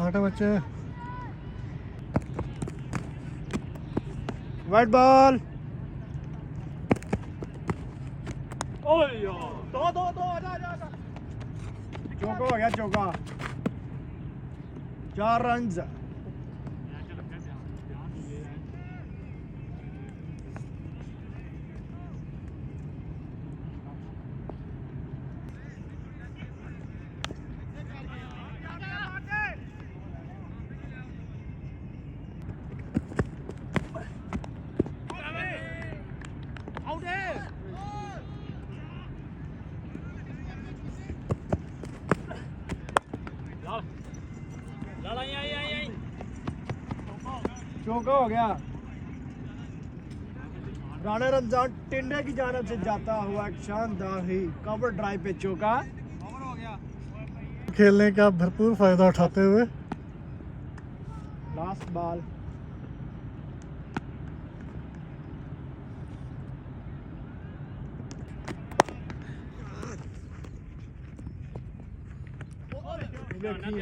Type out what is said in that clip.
हटो बच्चे। White ball. चौका हो गया, चौका। 4 रन। चौका हो गया। राणा रमजान टिंडे की जानब से जाता हुआ एक शानदार ही कवर ड्राइव पे चौका। खेलने का भरपूर फायदा उठाते हुए लास्ट बॉल। देखिए